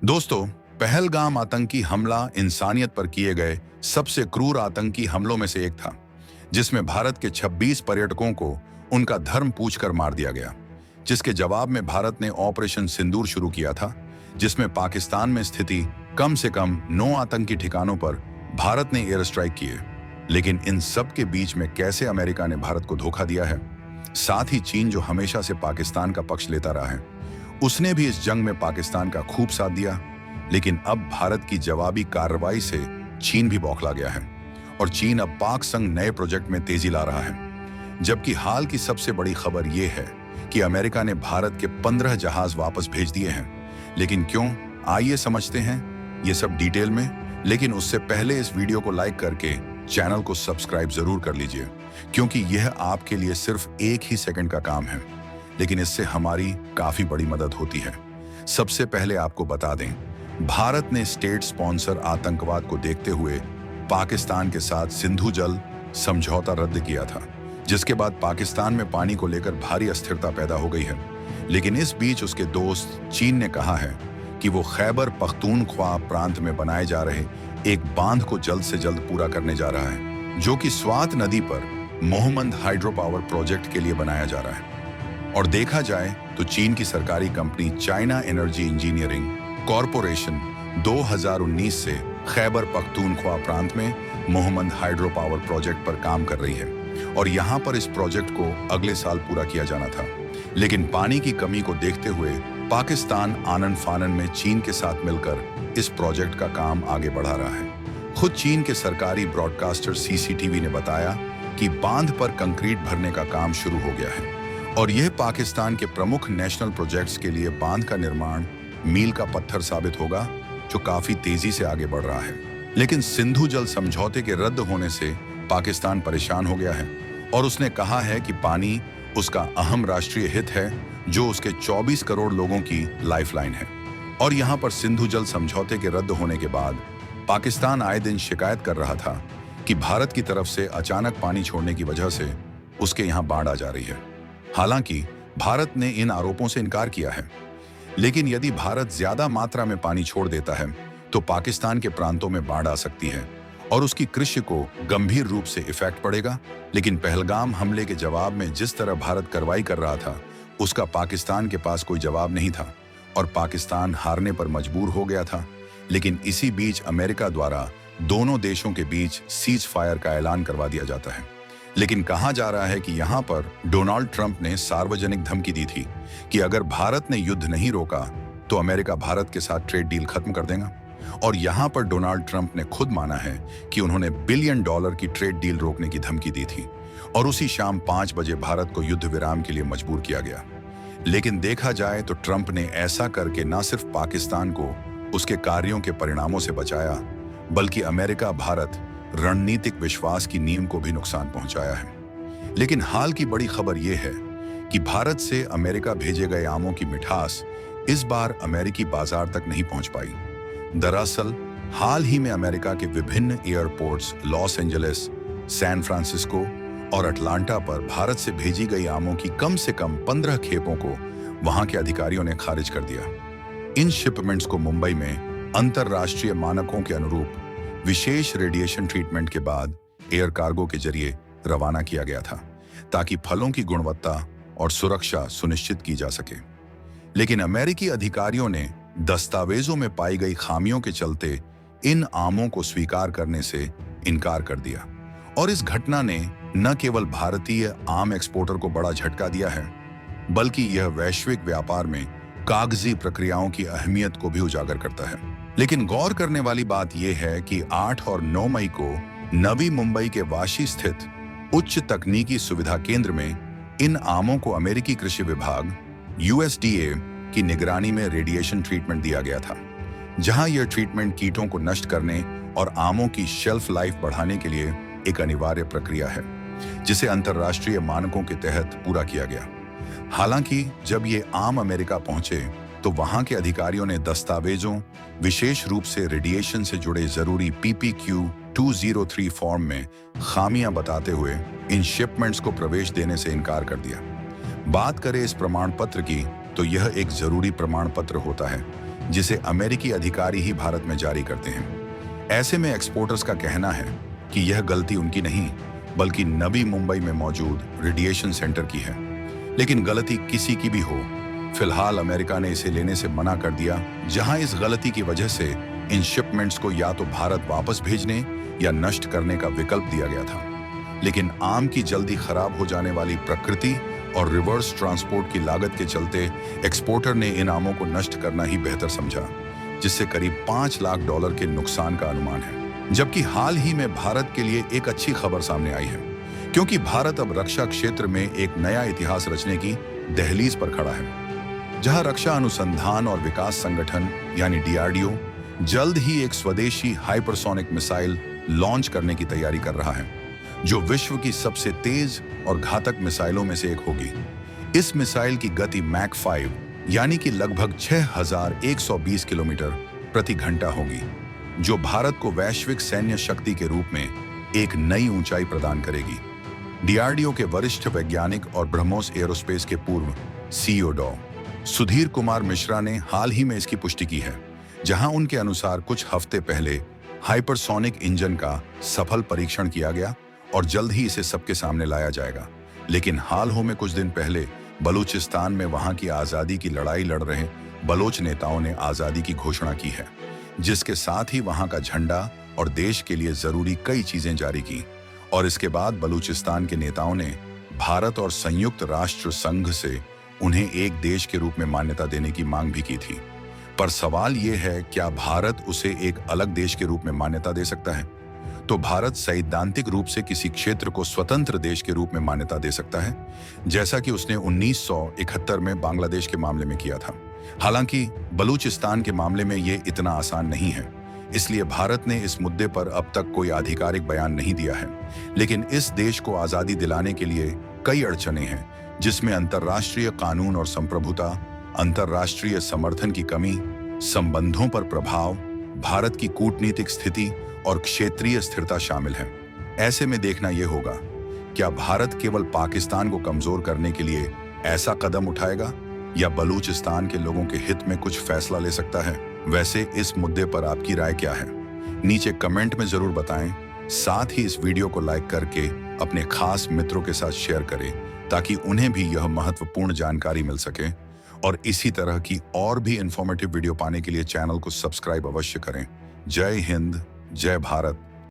दोस्तों, पहलगाम आतंकी हमला इंसानियत पर किए गए सबसे क्रूर आतंकी हमलों में से एक था, जिसमें भारत के 26 पर्यटकों को उनका धर्म पूछकर मार दिया गया। जिसके जवाब में भारत ने ऑपरेशन सिंदूर शुरू किया था, जिसमें पाकिस्तान में स्थिति कम से कम 9 आतंकी ठिकानों पर भारत ने एयर स्ट्राइक किए। लेकिन इन सब के बीच में कैसे अमेरिका ने भारत को धोखा दिया है। साथ ही चीन, जो हमेशा से पाकिस्तान का पक्ष लेता रहा है, उसने भी इस जंग में पाकिस्तान का खूब साथ दिया। लेकिन अब भारत की जवाबी कार्रवाई से चीन भी बौखला गया है और चीन अब पाक संग नए प्रोजेक्ट में तेजी ला रहा है। जबकि हाल की सबसे बड़ी खबर यह है कि अमेरिका ने भारत के 15 जहाज वापस भेज दिए हैं। लेकिन क्यों, आइए समझते हैं ये सब डिटेल में। लेकिन उससे पहले इस वीडियो को लाइक करके चैनल को सब्सक्राइब जरूर कर लीजिए, क्योंकि यह आपके लिए सिर्फ 1 ही सेकंड का काम है, लेकिन इससे हमारी काफी बड़ी मदद होती है। सबसे पहले आपको बता दें, भारत ने स्टेट स्पॉन्सर आतंकवाद को देखते हुए पाकिस्तान के साथ सिंधु जल समझौता रद्द किया था, जिसके बाद पाकिस्तान में पानी को लेकर भारी अस्थिरता पैदा हो गई है। लेकिन इस बीच उसके दोस्त चीन ने कहा है कि वो खैबर पख्तूनख्वा प्रांत में बनाए जा रहे एक बांध को जल्द से जल्द पूरा करने जा रहा है, जो कि स्वात नदी पर मोहम्मद हाइड्रो पावर प्रोजेक्ट के लिए बनाया जा रहा है। और देखा जाए तो चीन की सरकारी company China energy engineering corporation 2019 से खैबर पख्तूनख्वा प्रांत में मोहम्मद हाइड्रो पावर प्रोजेक्ट पर काम कर रही है और यहां पर इस प्रोजेक्ट को अगले साल पूरा किया जाना था। लेकिन पानी की कमी को देखते हुए पाकिस्तान आनन फानन में चीन के साथ मिलकर इस प्रोजेक्ट का काम आगे बढ़ा रहा है। खुद चीन के सरकारी ब्रॉडकास्टर सीसीटीवी ने बताया कि बांध पर कंक्रीट भरने का काम शुरू हो गया है और यह पाकिस्तान के प्रमुख नेशनल प्रोजेक्ट्स के लिए बांध का निर्माण मील का पत्थर साबित होगा, जो काफी तेजी से आगे बढ़ रहा है। लेकिन सिंधु जल समझौते के रद्द होने से पाकिस्तान परेशान हो गया है और उसने कहा है कि पानी उसका अहम राष्ट्रीय हित है, जो उसके 24 करोड़ लोगों की लाइफलाइन है। और यहां पर सिंधु जल समझौते के रद्द होने के बाद पाकिस्तान आए दिन शिकायत कर रहा था कि भारत की तरफ से अचानक पानी छोड़ने की वजह से उसके यहां बाढ़ आ जा रही है। हालांकि भारत ने इन आरोपों से इनकार किया है। लेकिन यदि भारत ज्यादा मात्रा में पानी छोड़ देता है तो पाकिस्तान के प्रांतों में बाढ़ आ सकती है और उसकी कृषि को गंभीर रूप से इफेक्ट पड़ेगा। लेकिन पहलगाम हमले के जवाब में जिस तरह भारत कार्रवाई कर रहा था, उसका पाकिस्तान के पास कोई जवाब नहीं था और पाकिस्तान हारने पर मजबूर हो गया था। लेकिन इसी बीच अमेरिका द्वारा दोनों देशों के बीच सीज फायर का ऐलान करवा दिया जाता है। लेकिन कहा जा रहा है कि यहां पर डोनाल्ड ट्रंप ने सार्वजनिक धमकी दी थी कि अगर भारत ने युद्ध नहीं रोका तो अमेरिका भारत के साथ ट्रेड डील खत्म कर देगा। और यहां पर डोनाल्ड ट्रंप ने खुद माना है कि उन्होंने $1 बिलियन की ट्रेड डील रोकने की धमकी दी थी और उसी शाम 5 बजे भारत को युद्ध विराम के लिए मजबूर किया गया। लेकिन देखा जाए तो ट्रंप ने ऐसा करके न सिर्फ पाकिस्तान को उसके कार्यों के परिणामों से बचाया, बल्कि अमेरिका भारत रणनीतिक विश्वास की नींव को भी नुकसान पहुंचाया है। लेकिन हाल की बड़ी खबर यह है कि भारत से अमेरिका भेजे गए आमों की मिठास इस बार अमेरिकी बाजार तक नहीं पहुंच पाई। दरअसल हाल ही में अमेरिका के विभिन्न airports Los Angeles, San Francisco और अटलांटा पर भारत से भेजी गई आमों की कम से कम 15 खेपों को वहां के अधिकारियों ने खारिज कर दिया। इन शिपमेंट्स को मुंबई में अंतरराष्ट्रीय मानकों के अनुरूप विशेष रेडिएशन ट्रीटमेंट के बाद एयर कार्गो के जरिए रवाना किया गया था, ताकि फलों की गुणवत्ता और सुरक्षा सुनिश्चित की जा सके। लेकिन अमेरिकी अधिकारियों ने दस्तावेजों में पाई गई खामियों के चलते इन आमों को स्वीकार करने से इनकार कर दिया और इस घटना ने न केवल भारतीय आम एक्सपोर्टर को बड़ा झटका दिया है, बल्कि यह वैश्विक व्यापार में कागजी प्रक्रियाओं की अहमियत को भी उजागर करता है। लेकिन गौर करने वाली बात यह है कि 8 और 9 मई को नवी मुंबई के वाशी स्थित उच्च तकनीकी सुविधा केंद्र में इन आमों को अमेरिकी कृषि विभाग USDA की निगरानी में रेडिएशन ट्रीटमेंट दिया गया था, जहां यह ट्रीटमेंट कीटों को नष्ट करने और आमों की शेल्फ लाइफ बढ़ाने के लिए एक अनिवार्य प्रक्रिया है, जिसे अंतर्राष्ट्रीय मानकों के तहत पूरा किया गया। हालांकि जब ये आम अमेरिका पहुंचे तो वहां के अधिकारियों ने दस्तावेजों, विशेष रूप से रेडिएशन से जुड़े जरूरी PPQ 203 फॉर्म में खामियां बताते हुए इन शिपमेंट्स को प्रवेश देने से इनकार कर दिया। बात करें इस प्रमाण पत्र की, तो यह एक जरूरी प्रमाण पत्र होता है जिसे अमेरिकी अधिकारी ही भारत में जारी करते हैं। ऐसे में एक्सपोर्टर्स का कहना है कि यह गलती उनकी नहीं, बल्कि नवी मुंबई में मौजूद रेडिएशन सेंटर की है। लेकिन गलती किसी की भी हो, फिलहाल अमेरिका ने इसे लेने से मना कर दिया, जहां इस गलती की वजह से इन शिपमेंट्स को या तो भारत वापस भेजने या नष्ट करने का विकल्प दिया गया था। लेकिन आम की जल्दी खराब हो जाने वाली प्रकृति और रिवर्स ट्रांसपोर्ट की लागत के चलते एक्सपोर्टर ने इन आमों को नष्ट करना ही बेहतर समझा, जिससे करीब $5 लाख के नुकसान का अनुमान है। जबकि हाल ही में भारत के लिए एक अच्छी खबर सामने आई है, क्योंकि भारत अब रक्षा क्षेत्र में एक नया इतिहास रचने की दहलीज पर खड़ा है, जहां रक्षा अनुसंधान और विकास संगठन यानी DRDO जल्द ही एक स्वदेशी हाइपरसोनिक मिसाइल लॉन्च करने की तैयारी कर रहा है, जो विश्व की सबसे तेज और घातक मिसाइलों में से एक होगी। इस मिसाइल की गति मैक 5 यानी कि लगभग 6120 किलोमीटर प्रति घंटा होगी, जो भारत को वैश्विक सैन्य शक्ति के रूप में एक नई ऊंचाई प्रदान करेगी। DRDO के वरिष्ठ वैज्ञानिक और ब्रह्मोस एयरोस्पेस के पूर्व CEO डॉ. सुधीर कुमार मिश्रा ने हाल ही में इसकी पुष्टि की है, जहां उनके अनुसार कुछ हफ्ते पहले हाइपरसोनिक इंजन का सफल परीक्षण किया गया और जल्द ही इसे सबके सामने लाया जाएगा। लेकिन हाल ही में कुछ दिन पहले बलूचिस्तान में वहां की आज़ादी की लड़ाई लड़ रहे बलोच नेताओं ने आज़ादी की घोषणा की है, जिसके साथ ही वहां का झंडा और देश के लिए जरूरी कई चीजें जारी की। और इसके बाद बलूचिस्तान के नेताओं ने भारत और संयुक्त राष्ट्र संघ से उन्हें एक देश के रूप में मान्यता देने की मांग भी की थी। पर सवाल ये है, क्या भारत उसे एक अलग देश के रूप में मान्यता दे सकता है? तो भारत सैद्धांतिक रूप से किसी क्षेत्र को स्वतंत्र देश के रूप में मान्यता दे सकता है, जैसा कि उसने 1971 में बांग्लादेश के मामले में किया था। हालांकि बलूचिस्तान के मामले में ये इतना आसान नहीं है, इसलिए भारत ने इस मुद्दे पर अब तक कोई आधिकारिक बयान नहीं दिया है। लेकिन इस देश को आज़ादी दिलाने के लिए कई अड़चनें हैं, जिसमें अंतर्राष्ट्रीय कानून और संप्रभुता, अंतर्राष्ट्रीय समर्थन की कमी, संबंधों पर प्रभाव, भारत की कूटनीतिक स्थिति और क्षेत्रीय स्थिरता शामिल है। ऐसे में देखना यह होगा, क्या भारत केवल पाकिस्तान को कमजोर करने के लिए ऐसा कदम उठाएगा या बलूचिस्तान के लोगों के हित में कुछ फैसला ले सकता है? वैसे इस मुद्दे पर आपकी राय क्या है? नीचे कमेंट में जरूर बताएं। साथ ही इस वीडियो को लाइक करके अपने खास मित्रों के साथ शेयर करें, ताकि उन्हें भी यह महत्वपूर्ण जानकारी मिल सके। और इसी तरह की और भी इंफॉर्मेटिव वीडियो पाने के लिए चैनल को सब्सक्राइब अवश्य करें। जय हिंद, जय भारत।